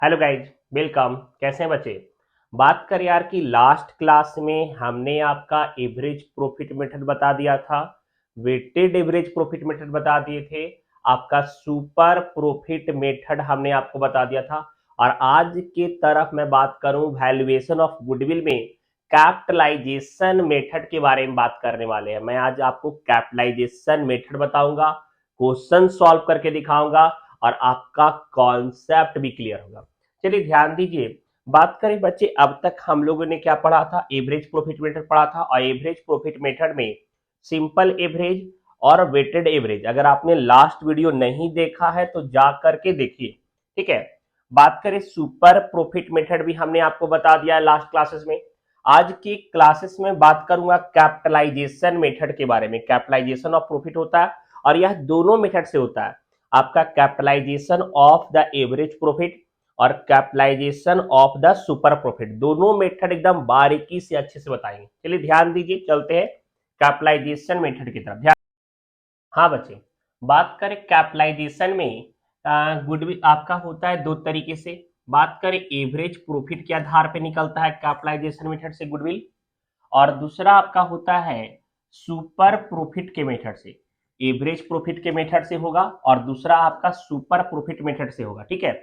Hello guys, welcome. कैसे हैं बच्चे? बात करें यार कि लास्ट क्लास में हमने आपका एवरेज प्रॉफिट मेथड बता दिया था, वेटेड एवरेज प्रॉफिट मेथड बता दिए थे, आपका सुपर प्रॉफिट मेथड हमने आपको बता दिया था। और आज के तरफ मैं बात करूं वैल्यूएशन ऑफ गुडविल में कैपिटलाइजेशन मेथड के बारे में बात करने वाले हैं। मैं आज आपको कैपिटलाइजेशन मेथड बताऊंगा, क्वेश्चन सॉल्व करके दिखाऊंगा और आपका कॉन्सेप्ट भी क्लियर होगा। चलिए ध्यान दीजिए। बात करें बच्चे, अब तक हम लोगों ने क्या पढ़ा था? एवरेज प्रॉफिट मेथड पढ़ा था। और एवरेज प्रॉफिट मेथड में सिंपल एवरेज और वेटेड एवरेज, अगर आपने लास्ट वीडियो नहीं देखा है तो जा करके देखिए, ठीक है। बात करें सुपर प्रॉफिट मेथड भी हमने आपको बता दिया है लास्ट क्लासेस में। आज की क्लासेस में बात करूंगा कैपिटलाइजेशन मेथड के बारे में। कैपिटलाइजेशन ऑफ प्रॉफिट होता है और यह दोनों मेथड से होता है, आपका capitalization of the average profit और capitalization of the super profit. दोनों मेथड एकदम बारीकी से अच्छे से बताएंगे। चलिए ध्यान दीजिए, चलते हैं कैपिटलाइजेशन मेथड की तरफ। ध्यान। हाँ बच्चे, बात करें कैपिटलाइजेशन में गुडविल आपका होता है दो तरीके से। बात करें एवरेज प्रॉफिट के आधार पे निकलता है कैपिटलाइजेशन मेथड से गुडविल, और दूसरा आपका होता है सुपर प्रॉफिट के मेथड से। एवरेज प्रॉफिट के मेथड से होगा और दूसरा आपका सुपर प्रॉफिट मेथड से होगा, ठीक है।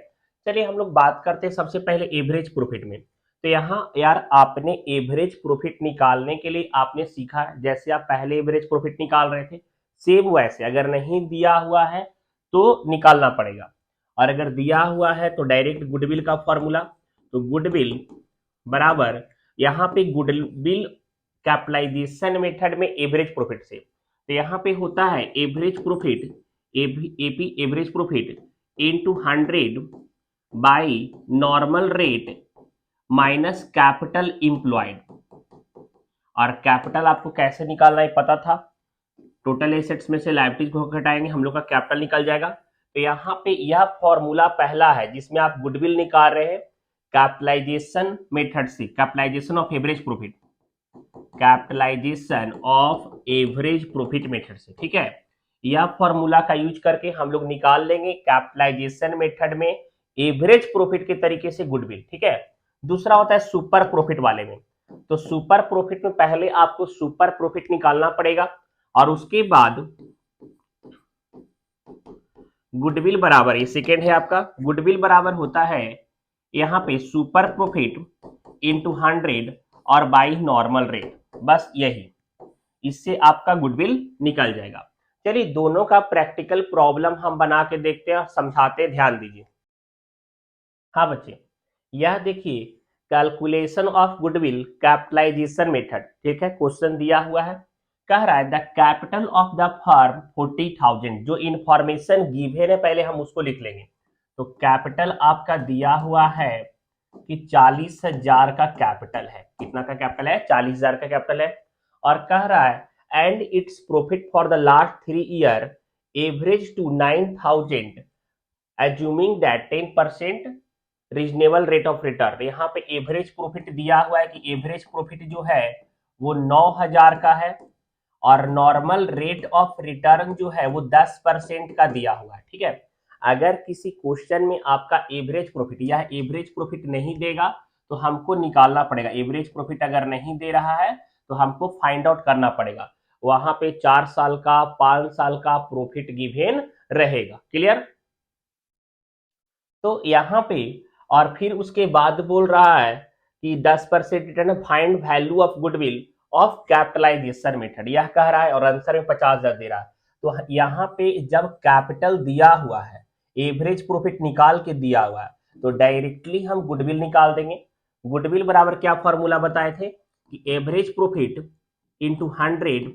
चलिए हम लोग बात करते हैं सबसे पहले एवरेज प्रॉफिट में। तो यहाँ यार आपने एवरेज प्रॉफिट निकालने के लिए आपने सीखा, जैसे आप पहले एवरेज प्रॉफिट निकाल रहे थे सेम वैसे, अगर नहीं दिया हुआ है तो निकालना पड़ेगा, और अगर दिया हुआ है तो डायरेक्ट गुडविल का फॉर्मूला। तो गुडविल बराबर, यहाँ पे गुडविल कैपिटलाइजेशन मेथड में एवरेज प्रॉफिट से, तो यहाँ पे होता है average profit, AP average profit into 100 by normal rate minus capital employed. और कैपिटल आपको कैसे निकालना है पता था, टोटल एसेट्स में से लायबिलिटीज को घटाएंगे, हम लोग का कैपिटल निकल जाएगा। तो यहाँ पे यह फॉर्मूला पहला है जिसमें आप गुडविल निकाल रहे हैं कैपिटलाइजेशन मेथड से, capitalization of average profit, capitalization of average profit method से, ठीक है। यह फॉर्मूला का यूज करके हम लोग निकाल लेंगे कैपिटलाइजेशन मेथड में एवरेज प्रॉफिट के तरीके से गुडविल, ठीक है। दूसरा होता है सुपर प्रॉफिट वाले में। तो सुपर प्रॉफिट में पहले आपको सुपर प्रॉफिट निकालना पड़ेगा और उसके बाद गुडविल बराबर, ये सेकेंड है आपका, गुडविल बराबर होता है यहाँ पे सुपर प्रॉफिट इंटू 100 और बाई नॉर्मल रेट, बस यही, इससे आपका गुडविल निकल जाएगा। चलिए दोनों का प्रैक्टिकल प्रॉब्लम हम बना के देखते हैं और समझाते हैं, ध्यान दीजिए। हाँ बच्चे, यह देखिए calculation of goodwill capitalization method, ठीक है। क्वेश्चन दिया हुआ है, कह रहा है the capital of the firm 40,000। जो इंफॉर्मेशन गिवन है पहले हम उसको लिख लेंगे। तो कैपिटल आपका दिया हुआ है कि 40,000 का कैपिटल है। कितना का कैपिटल है? 40,000 का कैपिटल है। और कह रहा है and its profit for the last 3 year average to 9,000 assuming that 10% reasonable rate of return. यहाँ पे एवरेज प्रॉफिट दिया हुआ है कि एवरेज प्रॉफिट जो है वो 9,000 का है और नॉर्मल रेट ऑफ रिटर्न जो है वो 10% का दिया हुआ है, ठीक है। अगर किसी क्वेश्चन में आपका एवरेज प्रॉफिट या एवरेज प्रॉफिट नहीं देगा तो हमको निकालना पड़ेगा। एवरेज प्रॉफिट अगर नहीं दे रहा है तो हमको फाइंड आउट करना पड़ेगा। वहां पे 4 साल का 5 साल का प्रॉफिट गिवन रहेगा। क्लियर? तो यहाँ पे और फिर उसके बाद बोल रहा है कि 10% return, find value of goodwill of capitalization method, यह कह रहा है और आंसर में 50,000 दे रहा है। तो यहाँ पे जब कैपिटल दिया हुआ है, एवरेज प्रॉफिट निकाल के दिया हुआ है, तो डायरेक्टली हम गुडविल निकाल देंगे। गुडविल बराबर क्या फॉर्मूला बताए थे कि average profit into 100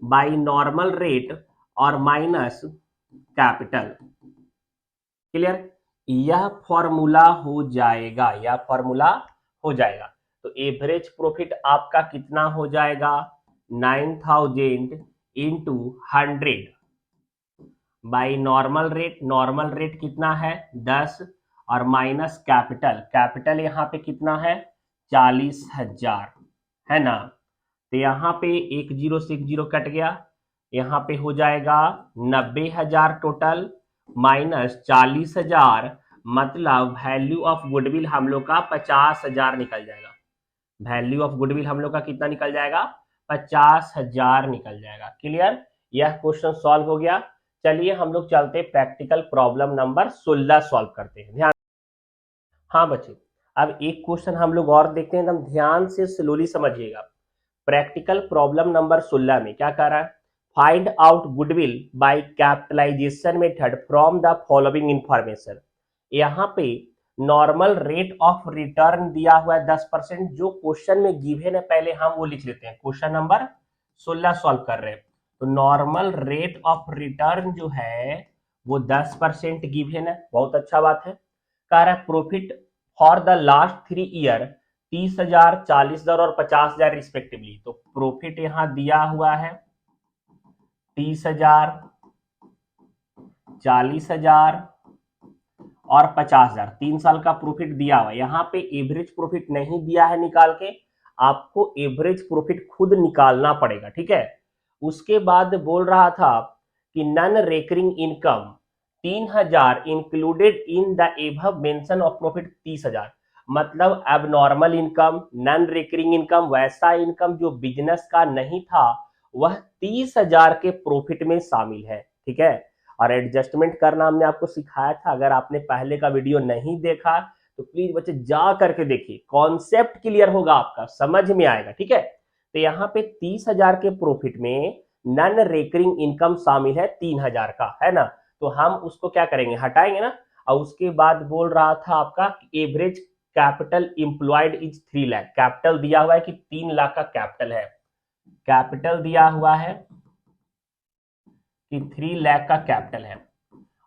by normal rate और माइनस कैपिटल। क्लियर? यह फॉर्मूला हो जाएगा, यह फॉर्मूला हो जाएगा। तो एवरेज प्रॉफिट आपका कितना हो जाएगा? 9,000 into 100 by normal rate, normal rate कितना है? 10, और माइनस कैपिटल, कैपिटल यहाँ पे कितना है? 40,000 है ना। तो यहाँ पे एक जीरो से एक जीरो कट गया, यहाँ पे हो जाएगा 90,000 टोटल माइनस 40,000 मतलब वैल्यू ऑफ गुडविल हम लोग का 50,000 निकल जाएगा। वैल्यू ऑफ गुडविल हम लोग का कितना निकल जाएगा? 50,000 निकल जाएगा। क्लियर? यह क्वेश्चन सॉल्व हो गया। चलिए हम लोग चलते प्रैक्टिकल प्रॉब्लम नंबर 16 सॉल्व करते हैं। ध्यान, हाँ बच्चे, अब एक क्वेश्चन हम लोग और देखते हैं, एकदम ध्यान से स्लोली समझिएगा। प्रैक्टिकल प्रॉब्लम नंबर 16 में क्या कह रहा है? Find out goodwill by capitalization method from the following information. यहाँ पे नॉर्मल रेट ऑफ रिटर्न दिया हुआ है 10%, जो क्वेश्चन में गिवन है पहले हम वो लिख लेते हैं। क्वेश्चन नंबर 16 सॉल्व कर रहे हैं, तो नॉर्मल रेट ऑफ रिटर्न जो है वो 10% गिवन है। बहुत अच्छा बात है। कह रहा है profit for the last 3 year 30,000, 40,000 और 50,000 रिस्पेक्टिवली। तो प्रॉफिट यहां दिया हुआ है 30,000, 40,000 और 50,000। 3 साल का प्रॉफिट दिया हुआ है। यहाँ पे एवरेज प्रॉफिट नहीं दिया है निकाल के, आपको एवरेज प्रॉफिट खुद निकालना पड़ेगा। ठीक है। उसके बाद बोल रहा था कि non recurring income 3,000 included in the above mention of profit 30,000। मतलब अब normal income, non recurring income, वैसा इनकम जो बिजनेस का नहीं था, वह 30,000 के प्रॉफिट में शामिल है। ठीक है। और एडजस्टमेंट करना हमने आपको सिखाया था। अगर आपने पहले का वीडियो नहीं देखा तो प्लीज बच्चे जा करके देखिए, कॉन्सेप्ट क्लियर होगा, आपका समझ में आएगा। ठीक है। तो यहाँ पे 30,000 के प्रॉफिट में नॉन रेकरिंग इनकम शामिल है 3,000 का, है ना। तो हम उसको क्या करेंगे, हटाएंगे ना। और उसके बाद बोल रहा था आपका average capital employed is 3 lakh. Capital दिया हुआ है कि 3 लाख का कैपिटल है। कैपिटल दिया हुआ है कि 3 लाख का कैपिटल है।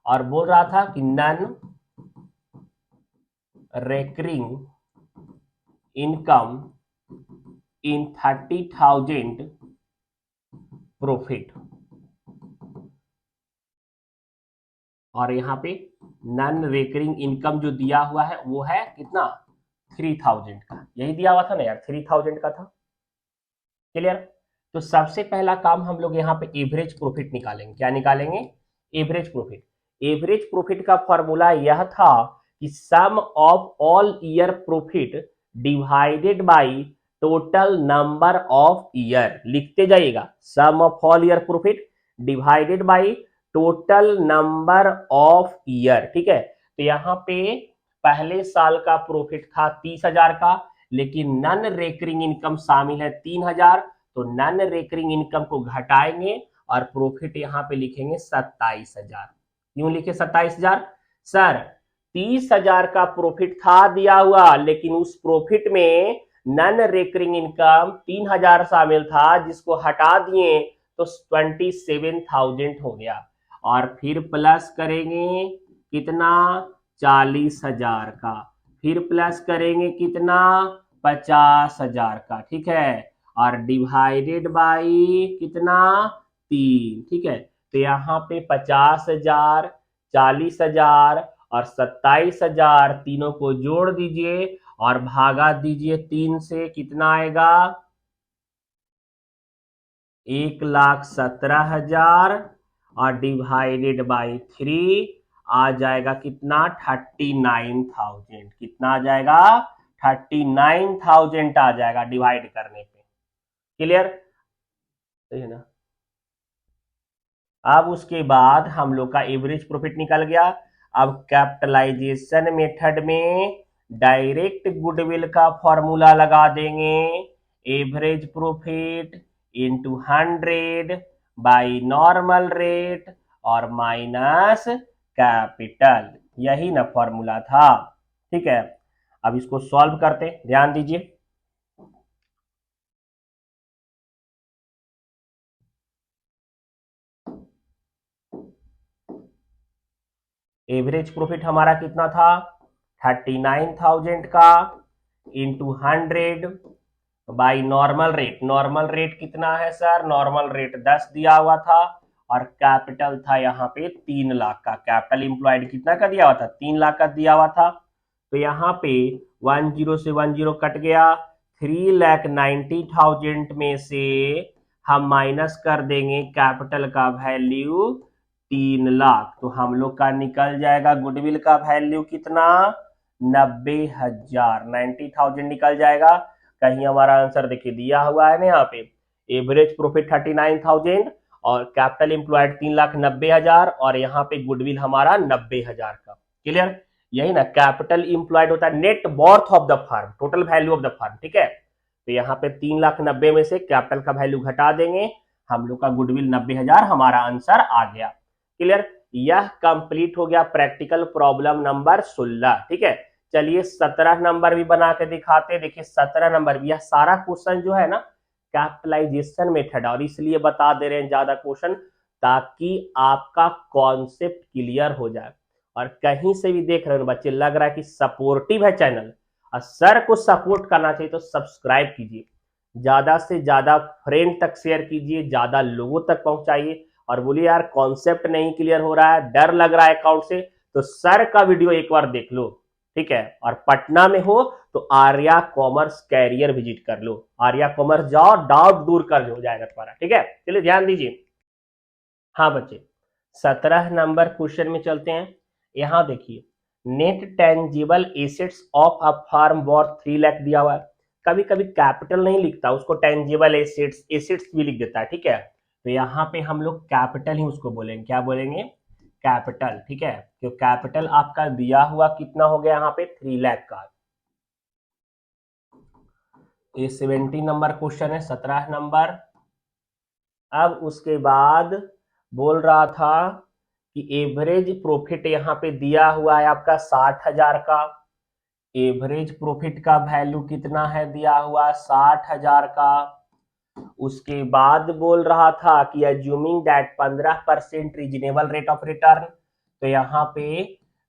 और बोल रहा था कि non recurring income in 30,000 profit. और यहाँ पे नॉन रेकरिंग इनकम जो दिया हुआ है वो है कितना? 3,000 का। यही दिया हुआ था ना यार, 3,000 का था। क्लियर? तो सबसे पहला काम हम लोग यहाँ पे एवरेज प्रॉफिट निकालेंगे। क्या निकालेंगे? Average profit. एवरेज प्रॉफिट का फॉर्मूला यह था कि sum of all year profit divided by total number of year. लिखते जाइएगा, sum of all year profit divided by total number of year. ठीक है। तो यहाँ पे पहले साल का प्रॉफिट था 30,000 का, लेकिन नॉन रेकरिंग इनकम शामिल है 3,000। तो नॉन रेकरिंग इनकम को घटाएंगे और प्रॉफिट यहाँ पे लिखेंगे 27,000। क्यों लिखे 27,000? सर 30,000 का प्रॉफिट था दिया हुआ, लेकिन उस प्रॉफिट में नॉन रेकरिंग इनकम 3,000 शामिल था, जिसको हटा दिए तो 27,000 हो गया। और फिर प्लस करेंगे कितना? 40,000 का। फिर प्लस करेंगे कितना? 50,000 का। ठीक है। और डिवाइडेड बाय कितना? 3। ठीक है। तो यहाँ पे 50,000, 40,000 और 27,000 तीनों को जोड़ दीजिए और भागा दीजिए 3 से। कितना आएगा? 1,17,000 और डिवाइडेड बाय 3 आ जाएगा कितना? 39,000। कितना आ जाएगा? 39,000 आ जाएगा डिवाइड करने पे। क्लियर? सही है ना। अब उसके बाद हम लोग का एवरेज प्रॉफिट निकल गया। अब कैपिटलाइजेशन मेथड में डायरेक्ट गुडविल का फॉर्मूला लगा देंगे। Average profit into 100 by normal rate और माइनस कैपिटल। यही ना फॉर्मूला था। ठीक है। अब इसको सॉल्व करते, ध्यान दीजिए। एवरेज प्रॉफिट हमारा कितना था? 39,000 का into 100 by normal rate. Normal rate कितना है सर? नॉर्मल रेट 10 दिया हुआ था और कैपिटल था यहाँ पे 3 लाख का। कैपिटल इंप्लॉयड कितना का दिया हुआ था? 3 लाख का दिया हुआ था। तो यहाँ पे 10 से 10 कट गया। 3,90,000 में से हम माइनस कर देंगे कैपिटल का वैल्यू 3 लाख, तो हम लोग का निकल जाएगा गुडविल का वैल्यू कितना, 90,000, 90,000 निकल जाएगा। कहीं हमारा आंसर देखिए दिया हुआ है ना यहाँ पे, एवरेज प्रॉफिट 39,000 और कैपिटल एम्प्लॉयड 3,90,000 और यहाँ पे गुडविल हमारा 90,000 का। क्लियर, यही ना कैपिटल एम्प्लॉयड होता है net worth of the firm, total value of the firm, ठीक है। तो यहाँ पे 3,90,000 में से कैपिटल का वैल्यू घटा देंगे, हम लोग का गुडविल 90,000 हमारा आंसर आ गया। क्लियर, यह कंप्लीट हो गया प्रैक्टिकल प्रॉब्लम नंबर 16, ठीक है। चलिए 17 नंबर भी बना के दिखाते हैं। देखिए 17 नंबर भी, यह सारा क्वेश्चन जो है ना कैपिटलाइजेशन मेथड, और इसलिए बता दे रहे हैं ज्यादा क्वेश्चन ताकि आपका कॉन्सेप्ट क्लियर हो जाए। और कहीं से भी देख रहे हो बच्चे, लग रहा है कि सपोर्टिव है चैनल और सर को सपोर्ट करना चाहिए तो सब्सक्राइब कीजिए, ज्यादा से ज्यादा फ्रेंड तक शेयर कीजिए, ज्यादा लोगों तक पहुंचाइए। और बोलिए यार कॉन्सेप्ट नहीं क्लियर हो रहा है, डर लग रहा है अकाउंट से, तो सर का वीडियो एक बार देख लो, ठीक है। और पटना में हो तो आर्या कॉमर्स कैरियर विजिट कर लो, आर्या कॉमर्स जाओ, डाउट दूर कर हो जाएगा तुम्हारा, ठीक है। चलिए ध्यान दीजिए। हाँ बच्चे 17 नंबर क्वेश्चन में चलते हैं। यहां देखिए net tangible assets of a firm worth 3 lakh दिया हुआ है। कभी कभी कैपिटल नहीं लिखता, उसको टेंजिबल एसेट्स एसेट्स भी लिख देता है, ठीक है। तो यहाँ पे हम लोग कैपिटल ही उसको बोलेंगे, क्या बोलेंगे, कैपिटल, ठीक है। तो कैपिटल आपका दिया हुआ कितना हो गया यहाँ पे 3 लाख का। ये 70 नंबर क्वेश्चन है, 17 नंबर। अब उसके बाद बोल रहा था कि एवरेज प्रॉफिट यहाँ पे दिया हुआ है आपका 60,000 का। एवरेज प्रॉफिट का वैल्यू कितना है दिया हुआ 60,000 का। उसके बाद बोल रहा था कि assuming that 15% reasonable rate of return, तो यहाँ पे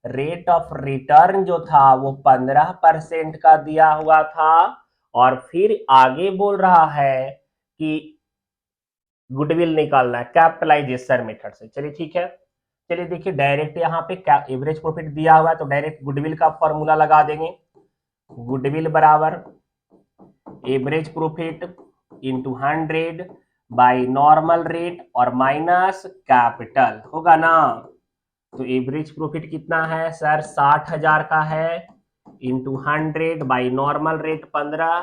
रेट ऑफ रिटर्न जो था वो 15% का दिया हुआ था। और फिर आगे बोल रहा है कि गुडविल निकालना है कैपिटलाइजेशन मेथड से। चलिए ठीक है, चलिए देखिए डायरेक्ट यहाँ पे क्या एवरेज प्रॉफिट दिया हुआ है तो डायरेक्ट गुडविल का फॉर्मूला लगा देंगे। गुडविल बराबर average profit into 100 by normal rate और माइनस कैपिटल होगा ना। तो एवरेज प्रॉफिट कितना है सर 60,000 का है, इंटू 100 बाई नॉर्मल रेट 15,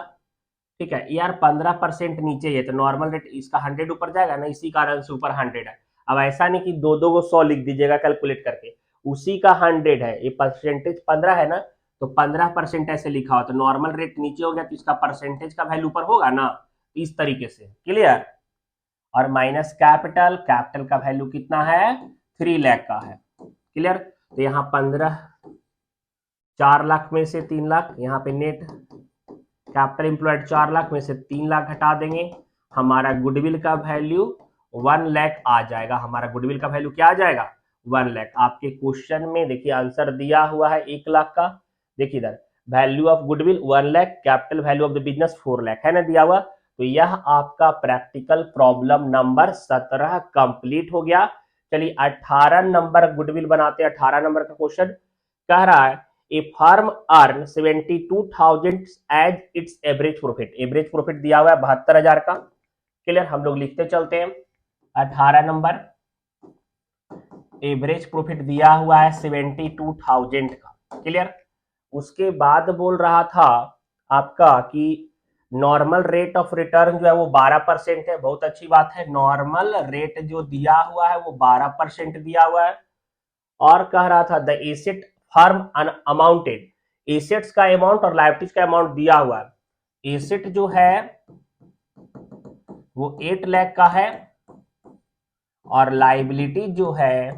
ठीक है यार 15% नीचे है तो नॉर्मल रेट इसका 100 ऊपर जाएगा ना, इसी कारण से ऊपर 100 है। अब ऐसा नहीं कि दो दो को 100 लिख दीजिएगा कैलकुलेट करके, उसी का 100 है, ये परसेंटेज 15 है ना, तो 15% ऐसे लिखा हो तो नॉर्मल रेट नीचे हो गया तो इसका परसेंटेज का वैल्यू ऊपर होगा ना, इस तरीके से। क्लियर, और माइनस कैपिटल, कैपिटल का वैल्यू कितना है 3 लाख का है। क्लियर, तो यहाँ 15 4 लाख में से 3 लाख, यहाँ पे नेट कैपिटल एम्प्लॉयड 4 लाख में से 3 लाख घटा देंगे, हमारा गुडविल का वैल्यू 1 लाख आ जाएगा। हमारा गुडविल का वैल्यू क्या आ जाएगा 1 लाख। आपके क्वेश्चन में देखिए आंसर दिया हुआ है 1 लाख का, देखिए इधर value of goodwill 1 lakh, capital value of the business 4 lakh है ना दिया हुआ। तो यह आपका प्रैक्टिकल प्रॉब्लम नंबर 17 कंप्लीट हो गया। चलिए 18 नंबर गुडविल बनाते हैं। 18 नंबर का क्वेश्चन कह रहा है a firm earn 72,000 as its average profit. Average profit दिया हुआ है 72,000 का। क्लियर, हम लोग लिखते चलते हैं। 18 नंबर एवरेज प्रॉफिट दिया हुआ है 72,000 का। क्लियर, उसके बाद बोल रहा था आपका कि नॉर्मल रेट ऑफ रिटर्न जो है वो 12% है। बहुत अच्छी बात है, नॉर्मल रेट जो दिया हुआ है वो 12% दिया हुआ है। और कह रहा था the asset firm amounted, assets का अमाउंट और लायबिलिटीज का अमाउंट दिया हुआ है। एसेट जो है वो 8 लाख का है और लायबिलिटी जो है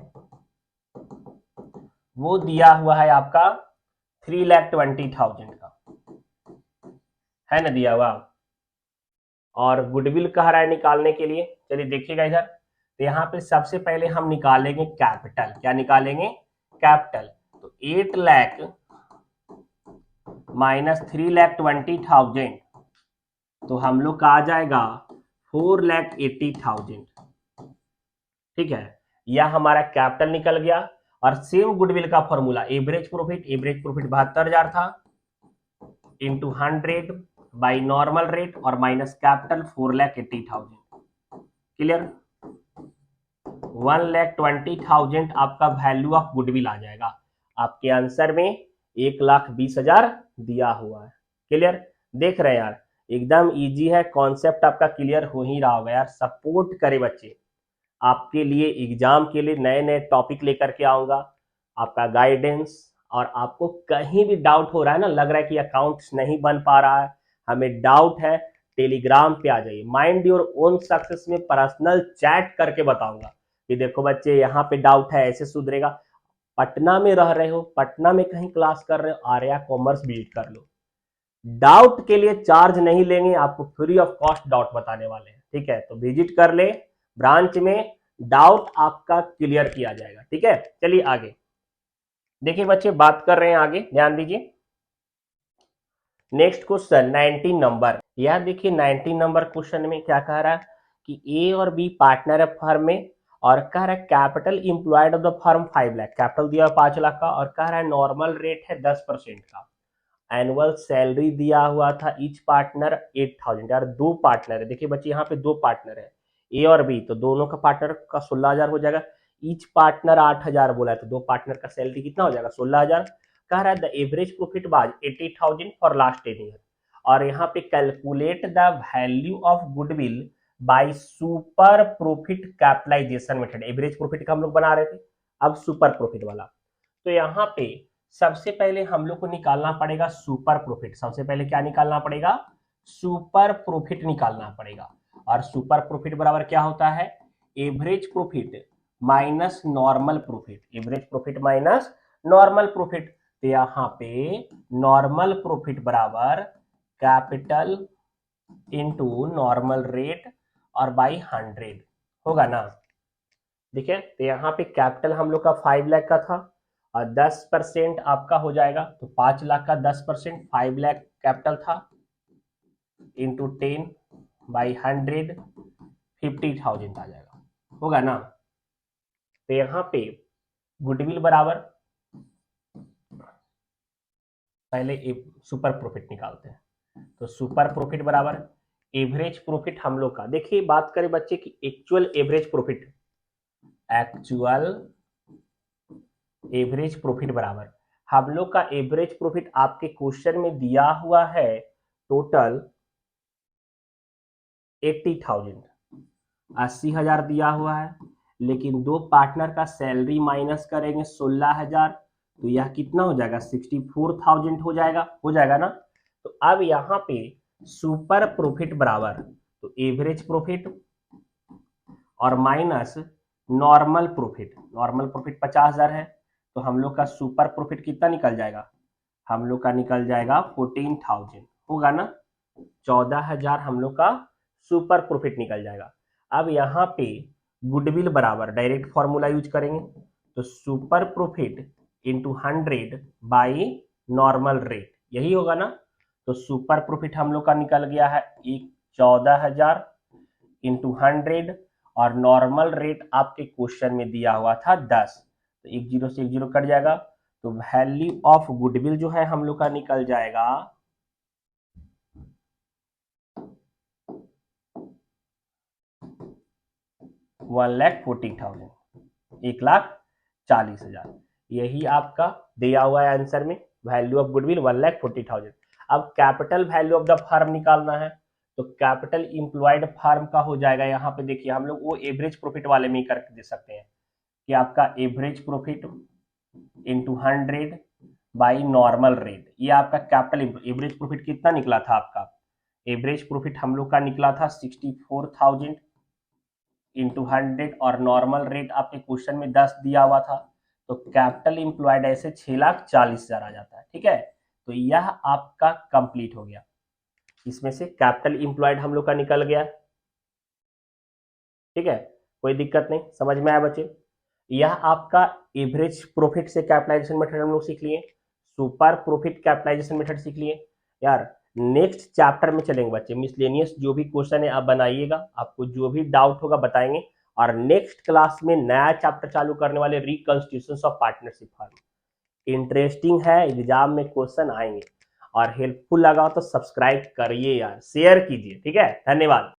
वो दिया हुआ है आपका 3,20,000 का, है ना दिया हुआ। और गुडविल कह रहा है निकालने के लिए। चलिए देखिएगा इधर, तो यहाँ पे सबसे पहले हम निकालेंगे कैपिटल। क्या निकालेंगे कैपिटल, तो 8 लाख माइनस 3,20,000, तो हम लोग का आ जाएगा 4,80,000, ठीक है। यह हमारा कैपिटल निकल गया। और सेम गुडविल का फॉर्मूला एवरेज प्रॉफिट 72,000 था, इंटू 100 बाई नॉर्मल रेट और माइनस कैपिटल 4,80,000। क्लियर, 1,20,000 आपका वैल्यू ऑफ गुडविल आ जाएगा। आपके आंसर में 1,20,000 दिया हुआ है। क्लियर? देख रहे हैं यार, एकदम इजी है, कॉन्सेप्ट आपका क्लियर हो ही रहा होगा यार। सपोर्ट करे बच्चे, आपके लिए एग्जाम के लिए नए नए टॉपिक लेकर के आऊंगा, आपका गाइडेंस। और आपको कहीं भी डाउट हो रहा है ना, लग रहा है कि अकाउंट्स नहीं बन पा रहा है, हमें डाउट है, टेलीग्राम पे आ जाइए। माइंड योर ओन सक्सेस में पर्सनल चैट करके बताऊंगा कि देखो बच्चे यहाँ पे डाउट है, ऐसे सुधरेगा। पटना में रह रहे हो, पटना में कहीं क्लास कर रहे हो, आर्या कॉमर्स विजिट कर लो। डाउट के लिए चार्ज नहीं लेंगे, आपको फ्री ऑफ कॉस्ट डाउट बताने वाले हैं। ठीक है, तो विजिट कर ले ब्रांच में, डाउट आपका क्लियर किया जाएगा। ठीक है, चलिए आगे देखिए बच्चे, बात कर रहे हैं आगे, ध्यान दीजिए। Next question 19 number. यह देखिए 19 नंबर क्वेश्चन में क्या कह रहा है कि ए और बी पार्टनर है फर्म में, और कह रहा है capital employed of the firm 5 lakh, capital दिया 5 लाख का, और कह रहा है नॉर्मल रेट है 10% का। एनुअल सैलरी दिया हुआ था ईच पार्टनर 8,000। यार दो पार्टनर है, देखिए बच्चे यहाँ पे दो पार्टनर है, ए और बी, तो दोनों का पार्टनर का 16,000 हो जाएगा। ईच पार्टनर 8,000 बोला है, तो दो पार्टनर का सैलरी कितना हो जाएगा? 16,000। कह रहा है the average profit was 80,000 for last 10 year. और यहाँ पे calculate the value of goodwill by super profit capitalization method. Average profit का हम लोग बना रहे थे, अब सुपर प्रॉफिट वाला। तो यहाँ पे सबसे पहले हम लोग को निकालना पड़ेगा सुपर प्रॉफिट। सबसे पहले क्या निकालना पड़ेगा? सुपर प्रॉफिट निकालना पड़ेगा। और सुपर प्रॉफिट बराबर क्या होता है? Average profit minus normal profit. Average profit minus normal profit. तो यहाँ पे नॉर्मल प्रॉफिट बराबर कैपिटल इनटू नॉर्मल रेट और बाई 100 होगा ना। देखिए, तो यहाँ पे कैपिटल हम लोग का 5 लाख का था, और 10% आपका हो जाएगा, तो 5 लाख का 10% 5 लाख कैपिटल था, इंटू 10 बाई 100 50,000 आ जाएगा, होगा ना। तो यहाँ पे गुडविल बराबर, पहले सुपर प्रॉफिट निकालते हैं। तो सुपर प्रॉफिट बराबर एवरेज प्रॉफिट हम लोग का, देखिए बात करें बच्चे की actual average profit, actual average profit बराबर, हम लोग का एवरेज प्रॉफिट आपके क्वेश्चन में दिया हुआ है टोटल 80,000, 80,000 दिया हुआ है, लेकिन दो पार्टनर का सैलरी माइनस करेंगे 16,000, तो यह कितना हो जाएगा? 64,000 हो जाएगा ना। तो अब यहाँ पे सुपर प्रॉफिट बराबर, तो एवरेज प्रॉफिट और minus normal profit. Normal profit 50,000 है, तो हम लोग का सुपर प्रॉफिट कितना निकल जाएगा? हम लोग का निकल जाएगा 14,000, होगा ना। 14,000 हम लोग का सुपर प्रॉफिट निकल जाएगा। अब यहाँ पे गुडविल बराबर डायरेक्ट फॉर्मूला यूज करेंगे, तो super profit into 100 by normal rate, यही होगा ना। तो सुपर प्रॉफिट हम लोग का निकल गया है 14,000 इंटू 100, और नॉर्मल रेट आपके क्वेश्चन में दिया हुआ था 10, तो एक जीरो से एक जीरो कट जाएगा, तो वैल्यू ऑफ गुडविल जो है हम लोग का निकल जाएगा 1,40,000, 1,40,000। यही आपका दिया हुआ है आंसर में, वैल्यू ऑफ गुडविल 1,40,000। अब capital value of the firm निकालना है, तो कैपिटल इंप्लॉयड फर्म का हो जाएगा, यहाँ पे देखिए हम लोग वो एवरेज प्रॉफिट वाले में ही करके दे सकते हैं कि आपका average profit into 100 by normal rate, ये आपका कैपिटल। एवरेज प्रॉफिट कितना निकला था आपका? एवरेज प्रॉफिट हम लोग का निकला था 64,000 इंटू 100, और नॉर्मल रेट आपके क्वेश्चन में 10 दिया हुआ था, तो कैपिटल इंप्लॉयड ऐसे 6,40,000 आ जाता है। ठीक है, तो यह आपका कंप्लीट हो गया। इसमें से कैपिटल इंप्लॉयड हम लोग का निकल गया। ठीक है, कोई दिक्कत नहीं, समझ में आया बच्चे। यह आपका एवरेज प्रॉफिट से कैपिटलाइजेशन मेथड हम लोग सीख लिए, सुपर प्रॉफिट कैपिटलाइजेशन मेथड सीख लिए। यार नेक्स्ट चैप्टर में चलेंगे बच्चे, मिसलेनियस जो भी क्वेश्चन है आप बनाइएगा, आपको जो भी डाउट होगा बताएंगे। और नेक्स्ट क्लास में नया चैप्टर चालू करने वाले, reconstitution of partnership firm. Interesting है, एग्जाम में क्वेश्चन आएंगे। और हेल्पफुल लगा तो सब्सक्राइब करिए यार, शेयर कीजिए। ठीक है, धन्यवाद।